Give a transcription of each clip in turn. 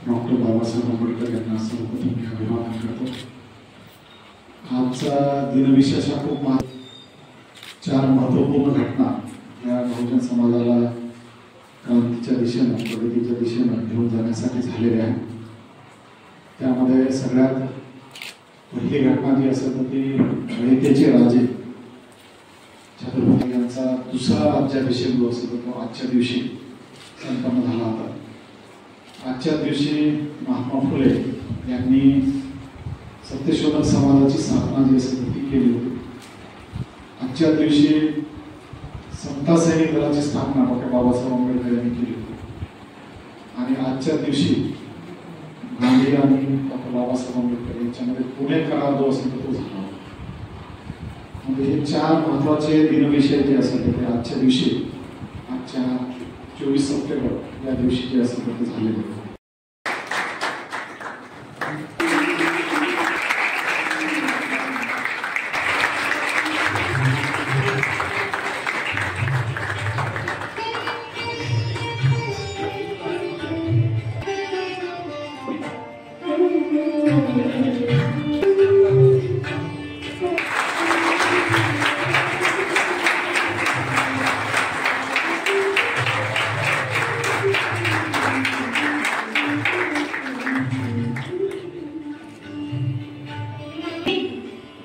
Doctor Babasaheb Ambedkar यांना सर्वप्रथम मी अभिवादन करतो। आजचा दिनविशेष हा खूप चार महत्त्वपूर्ण घटना या बहुजन समाजाला क्रांतीच्या दिशेनं प्रगतीच्या दिशेनं घेऊन जाण्यासाठी झालेल्या आहेत। त्यामध्ये सगळ्यात पहिली घटना जी असेल तर ती रयतेचे राजे छत्रपती यांचा दुसरा राज्याभिषेक जो असेल तो आजच्या दिवशी संपन्न झाला होता। आजच्या दिवशी महात्मा फुले यांनी सत्यशोधक समाजाची स्थापना जी असेल ती केली होती। आजच्या दिवशी समता सैनिक दलाची स्थापना डॉक्टर बाबासाहेब आंबेडकर यांनी केली होती आणि आजच्या दिवशी गांधी आणि डॉक्टर बाबासाहेब आंबेडकर यांच्यामध्ये पुणे करार जो असेल तो झाला। म्हणजे हे चार महत्त्वाचे दिनविषय जे असेल ते आजच्या दिवशी आजच्या 24 सप्टेंबर या दिवशी जे असेल ते झालेले आहेत।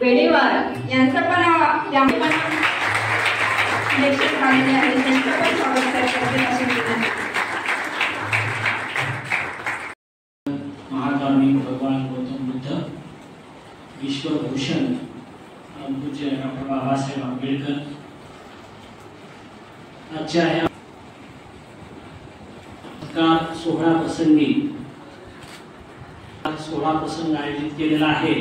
वेळेवर यांचं पण लेक्चर झालेले आहे, त्यांचं पण स्वागत करते। महाकारुणिक भगवान गौतम बुद्ध विश्वभूषण पूज्य डॉक्टर बाबासाहेब आंबेडकर आजच्या या सोहळा प्रसंगी सोहळा प्रसंग आयोजित केलेला आहे।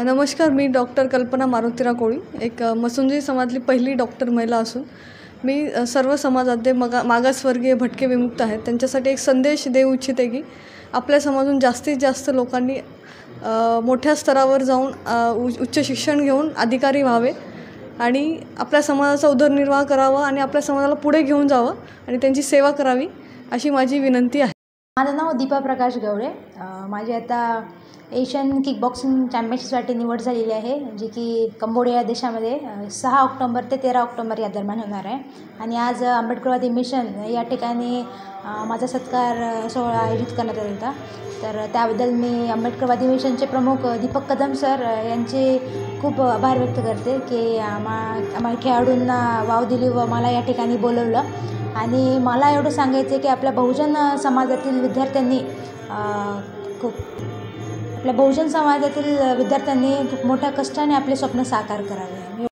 नमस्कार, मी डॉक्टर कल्पना मारुतीराव कोळी, एक मसुंजी समाजातली पहिली डॉक्टर महिला असून मी सर्व समाजातले मागासवर्गीय भटके विमुक्त आहेत त्यांच्यासाठी एक संदेश देऊ इच्छिते की आपल्या समाजातून जास्तीत जास्त लोकांनी मोठ्या स्तरावर जाऊन उच्च शिक्षण घेऊन अधिकारी व्हावे आणि आपल्या समाजाचा उदरनिर्वाह करावा आणि आपल्या समाजाला पुढे घेऊन जावं आणि त्यांची सेवा करावी अशी माझी विनंती आहे। माझं नाव दीपा प्रकाश गवळे। माझी आता एशियन किकबॉक्सिंग चॅम्पियनशिपसाठी निवड झालेली आहे, जी की कंबोडिया देशामध्ये 6 ऑक्टोबर ते 13 ऑक्टोबर या दरम्यान होणार आहे। आणि आज आंबेडकरवादी मिशन या ठिकाणी माझा सत्कार सोहळा आयोजित करण्यात आला होता। तर त्याबद्दल मी आंबेडकरवादी मिशनचे प्रमुख दीपक कदम सर यांचे खूप आभार व्यक्त करते की आम्हा खेळाडूंना वाव दिली व मला या ठिकाणी बोलवलं। आणि मला एवढं सांगायचं आहे की आपल्या बहुजन समाजातील विद्यार्थ्यांनी खूप मोठ्या कष्टाने आपले स्वप्न साकार करावे।